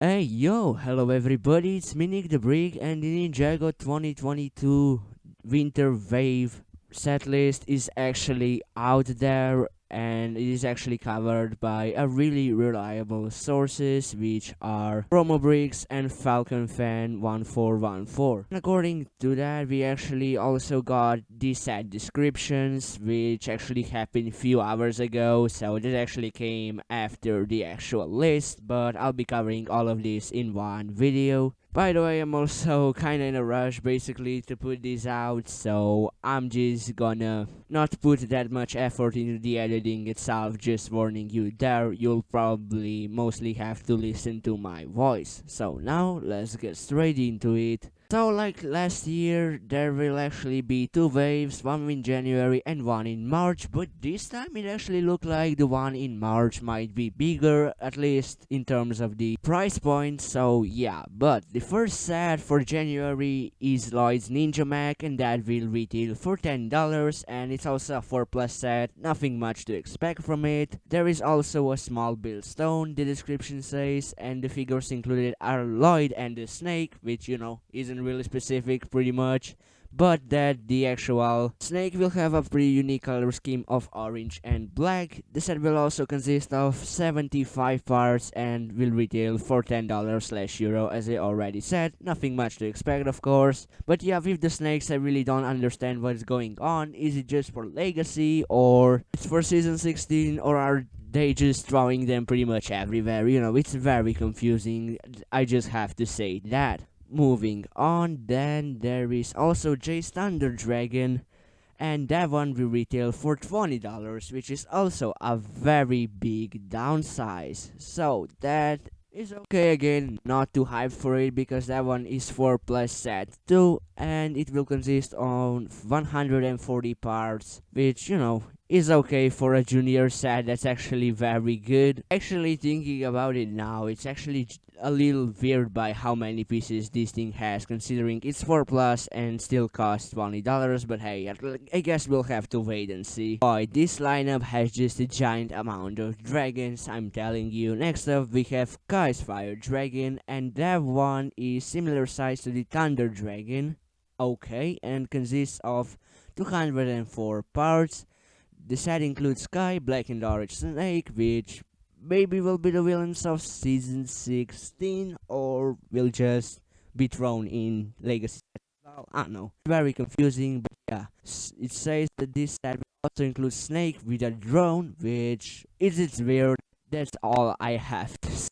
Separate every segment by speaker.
Speaker 1: Hey yo, hello everybody, it's me Nick the Brick and the Ninjago 2022 Winter Wave setlist is actually out there and it is actually covered by a really reliable sources which are Promobricks and Falcon Fan 1414. And according to that, we actually also got the set descriptions which actually happened few hours ago, so that actually came after the actual list, but I'll be covering all of this in one video. By the way, I'm also kinda in a rush basically to put this out, so I'm just gonna not put that much effort into the editing itself, just warning you there, you'll probably mostly have to listen to my voice. So now, let's get straight into it. So like last year, there will actually be two waves, one in January and one in March, but this time it actually looked like the one in March might be bigger, at least in terms of the price point, so yeah. But the first set for January is Lloyd's Ninja Mac, and that will retail for $10, and it's also a 4 plus set, nothing much to expect from it. There is also a small build stone, the description says, and the figures included are Lloyd and the snake, which isn't really specific pretty much, but that the actual snake will have a pretty unique color scheme of orange and black. The set will also consist of 75 parts and will retail for $10/euro, as I already said. Nothing much to expect, of course. But yeah, with the snakes, I really don't understand what's going on. Is it just for Legacy, or it's for Season 16, or are they just throwing them pretty much everywhere? It's very confusing. I just have to say that. Moving on, then there is also Jay's Thunder Dragon, and that one will retail for $20, which is also a very big downsize. So that is okay again, not too hyped for it because that one is 4 plus set 2 and it will consist on 140 parts, which is okay for a junior set. That's actually very good. Actually thinking about it now, it's actually a little weird by how many pieces this thing has, considering it's 4 plus and still costs $20, but hey, I guess we'll have to wait and see. Boy, this lineup has just a giant amount of dragons, I'm telling you. Next up we have Kai's Fire Dragon, and that one is similar size to the Thunder Dragon, okay, and consists of 204 parts. The set includes Sky, Black and Orange Snake, which maybe will be the villains of Season 16, or will just be thrown in Legacy set as well. I don't know. Very confusing, but yeah. It says that this set will also include Snake with a drone, which is it's weird. That's all I have to say.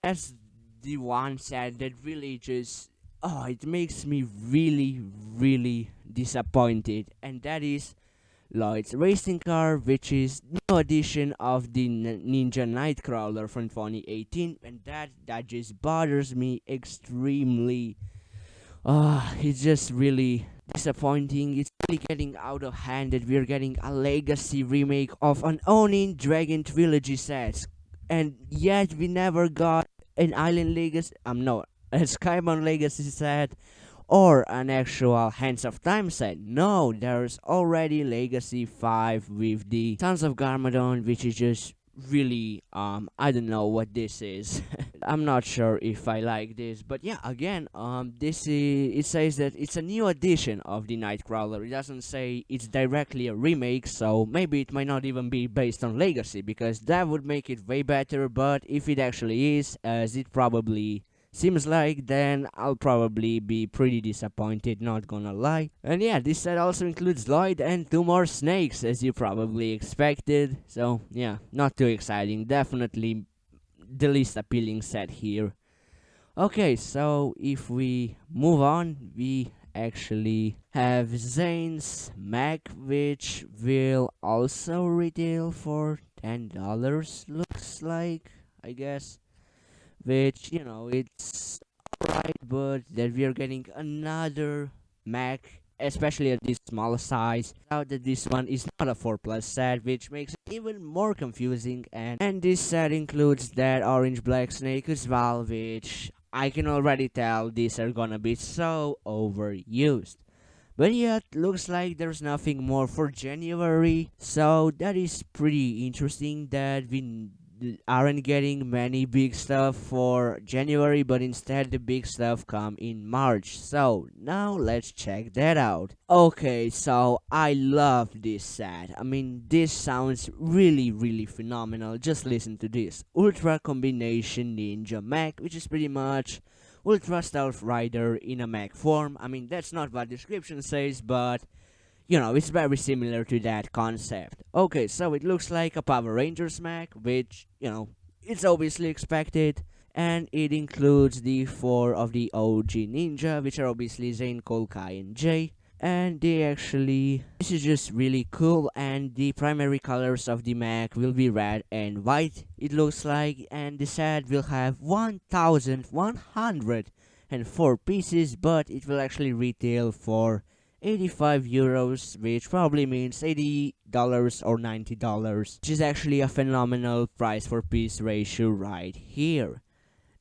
Speaker 1: That's the one set that really just, oh, it makes me really, really disappointed, and that is Lloyd's racing car, which is new addition of the Ninja Nightcrawler from 2018, and that just bothers me extremely. It's just really disappointing. It's really getting out of hand that we're getting a legacy remake of an Onin Dragon trilogy set, and yet we never got an Island Legacy. No, a Skybound Legacy set or an actual Hands of Time set. No, there's already Legacy 5 with the Sons of Garmadon, which is just really I don't know what this is. I'm not sure if I like this, but yeah, again, this is, it says that it's a new edition of the Nightcrawler. It doesn't say it's directly a remake, so maybe it might not even be based on Legacy, because that would make it way better. But if it actually is, as it probably seems like, then I'll probably be pretty disappointed, not gonna lie. And yeah, this set also includes Lloyd and 2 more snakes, as you probably expected. So yeah, not too exciting. Definitely the least appealing set here. Okay, so if we move on, we actually have Zane's Mac, which will also retail for $10, looks like, I guess. Which, it's alright, but that we are getting another Mac, especially at this small size. Now that this one is not a 4 plus set, which makes it even more confusing. And this set includes that orange black snake as well, which I can already tell these are gonna be so overused. But yet, looks like there's nothing more for January, so that is pretty interesting that we aren't getting many big stuff for January, but instead the big stuff come in March. So now let's check that out. Okay, so I love this set. I mean, this sounds really phenomenal. Just listen to this. Ultra Combination Ninja Mech, which is pretty much Ultra Stealth Rider in a mech form. I mean, that's not what description says, but it's very similar to that concept. Okay, so it looks like a Power Rangers mech, which, it's obviously expected. And it includes the four of the OG Ninja, which are obviously Zane, Cole, Kai, and Jay. And this is just really cool. And the primary colors of the mech will be red and white, it looks like. And the set will have 1,104 pieces, but it will actually retail for 85 euros, which probably means $80 or $90, which is actually a phenomenal price for piece ratio right here.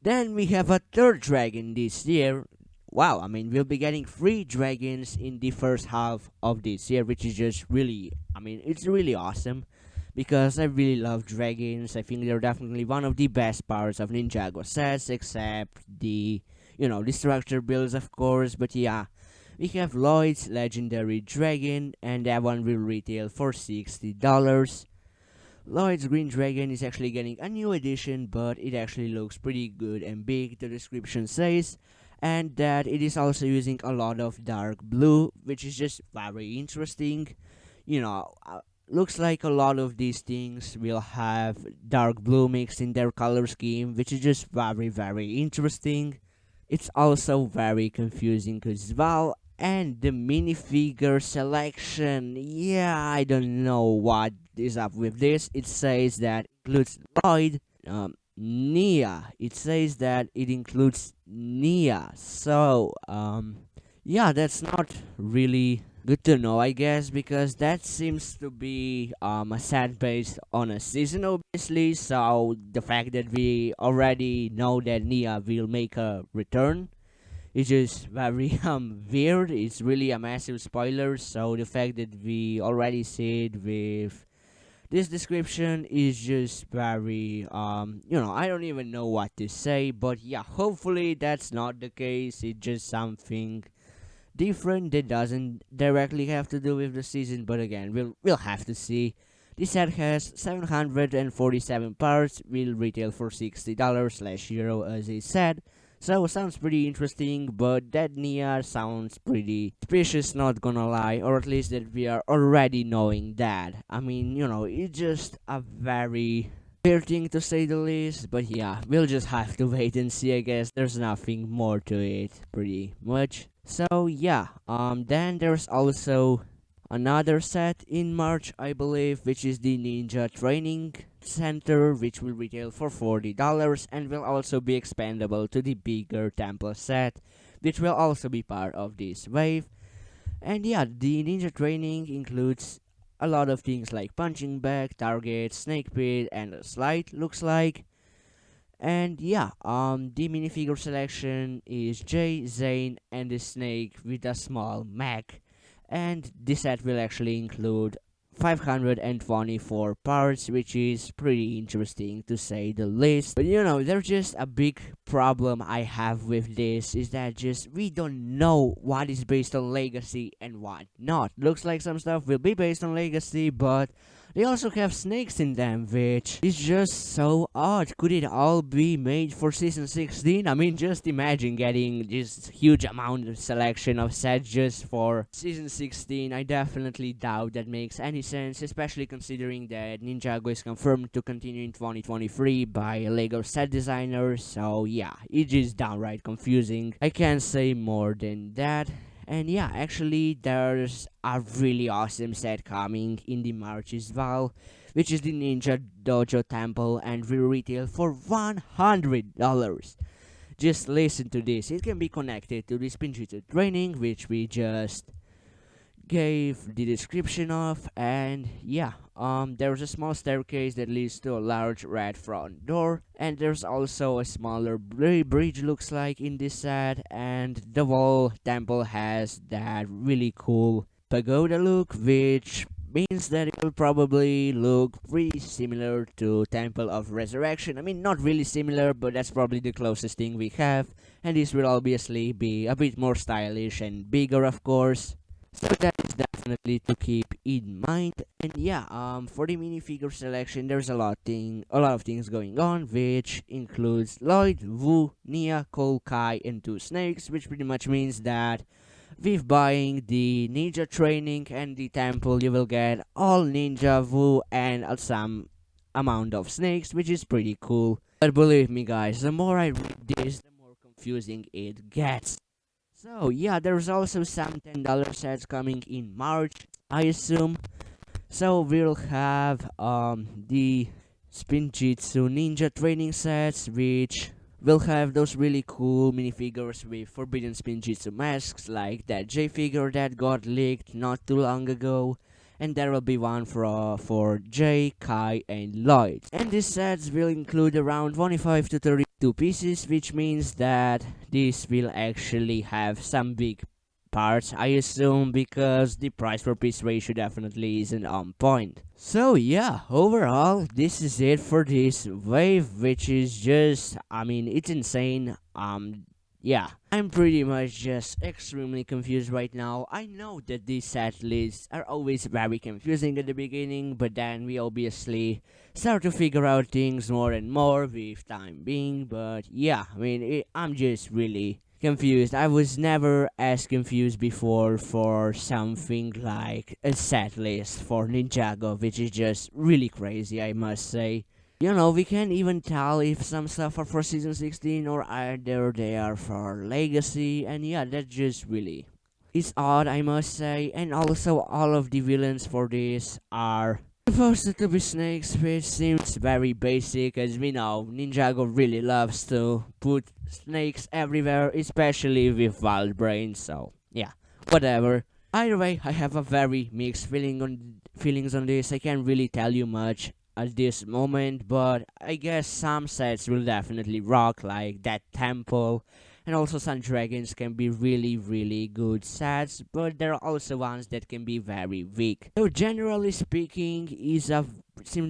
Speaker 1: Then we have a third dragon this year. Wow, I mean, we'll be getting 3 dragons in the first half of this year, which is just really, it's really awesome because I really love dragons. I think they're definitely one of the best parts of Ninjago sets, except the structure builds, of course, but yeah. We have Lloyd's Legendary Dragon, and that one will retail for $60. Lloyd's Green Dragon is actually getting a new edition, but it actually looks pretty good and big, the description says, and that it is also using a lot of dark blue, which is just very interesting. Looks like a lot of these things will have dark blue mixed in their color scheme, which is just very interesting. It's also very confusing as well. And the minifigure selection, yeah, I don't know what is up with this. It says that includes Lloyd, Nia. It says that it includes Nia. So, yeah, that's not really good to know, I guess, because that seems to be a set based on a season, obviously. So the fact that we already know that Nia will make a return, it's just very weird. It's really a massive spoiler. So the fact that we already see it with this description is just very I don't even know what to say. But yeah, hopefully that's not the case. It's just something different that doesn't directly have to do with the season. But again, we'll have to see. This set has 747 parts. Will retail for $60/euro, as I said. So sounds pretty interesting, but that Nia sounds pretty suspicious, not gonna lie, or at least that we are already knowing that. I mean, it's just a very weird thing to say the least, but yeah, we'll just have to wait and see, I guess. There's nothing more to it, pretty much. So yeah, then there's also another set in March, I believe, which is the Ninja Training Center, which will retail for $40 and will also be expandable to the bigger temple set, which will also be part of this wave. And yeah, the Ninja Training includes a lot of things like punching bag, target, snake pit, and a slide, looks like. And yeah, the minifigure selection is Jay, Zane, and the snake with a small mech. And this set will actually include 524 parts, which is pretty interesting to say the least. But there's just a big problem I have with this is that just we don't know what is based on legacy and what not. Looks like some stuff will be based on legacy, but they also have snakes in them, which is just so odd. Could it all be made for season 16? I mean, just imagine getting this huge amount of selection of sets just for season 16. I definitely doubt that makes any sense, especially considering that Ninjago is confirmed to continue in 2023 by LEGO set designers. So yeah, it is downright confusing. I can't say more than that. And yeah, actually, there's a really awesome set coming in the March as well, which is the Ninja Dojo Temple, and will retail for $100. Just listen to this. It can be connected to the Spinjitzu training, which we just gave the description of. And yeah, there's a small staircase that leads to a large red front door, and there's also a smaller bridge, looks like, in this set. And the wall temple has that really cool pagoda look, which means that it will probably look pretty similar to Temple of Resurrection. I mean, not really similar, but that's probably the closest thing we have. And this will obviously be a bit more stylish and bigger, of course. So that is definitely to keep in mind. And yeah, for the minifigure selection, there's a lot of things going on, which includes Lloyd, Wu, Nia, Cole, Kai, and two snakes, which pretty much means that with buying the ninja training and the temple, you will get all ninja, Wu, and some amount of snakes, which is pretty cool. But believe me, guys, the more I read this, the more confusing it gets. So yeah, there's also some $10 sets coming in March, I assume. So we'll have the Spinjitzu Ninja training sets, which will have those really cool minifigures with Forbidden Spinjitzu masks, like that J figure that got leaked not too long ago. And there will be one for Jay, Kai, and Lloyd. And these sets will include around 25 to 32 pieces, which means that this will actually have some big parts, I assume, because the price per piece ratio definitely isn't on point. So yeah, overall, this is it for this wave, which is just, I mean, it's insane. Yeah, I'm pretty much just extremely confused right now. I know that these set lists are always very confusing at the beginning, but then we obviously start to figure out things more and more with time being. But yeah, I mean, I'm just really confused. I was never as confused before for something like a set list for Ninjago, which is just really crazy, I must say. You know, we can't even tell if some stuff are for Season 16 or either they are for Legacy, and yeah, that just really is odd, I must say. And also, all of the villains for this are supposed to be snakes, which seems very basic, as we know Ninjago really loves to put snakes everywhere, especially with wild brains, so yeah, whatever. Either way, I have a very mixed feelings on this. I can't really tell you much at this moment, but I guess some sets will definitely rock, like that temple, and also some dragons can be really good sets, but there are also ones that can be very weak. So generally speaking,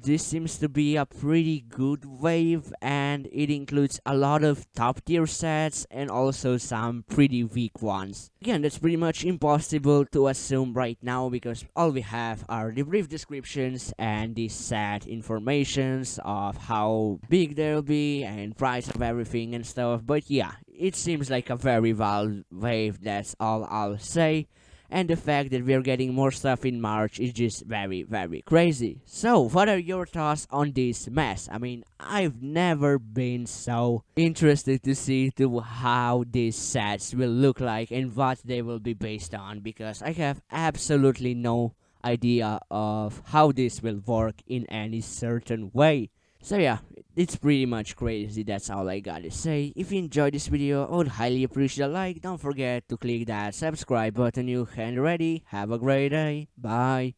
Speaker 1: this seems to be a pretty good wave, and it includes a lot of top tier sets and also some pretty weak ones. Again, that's pretty much impossible to assume right now because all we have are the brief descriptions and the set informations of how big they'll be and price of everything and stuff. But yeah, it seems like a very wild wave, that's all I'll say. And the fact that we're getting more stuff in March is just very crazy. So, what are your thoughts on this mess? I mean, I've never been so interested to see how these sets will look like and what they will be based on, because I have absolutely no idea of how this will work in any certain way. So yeah, it's pretty much crazy, that's all I gotta say. If you enjoyed this video, I would highly appreciate a like. Don't forget to click that subscribe button. You and ready. Have a great day. Bye.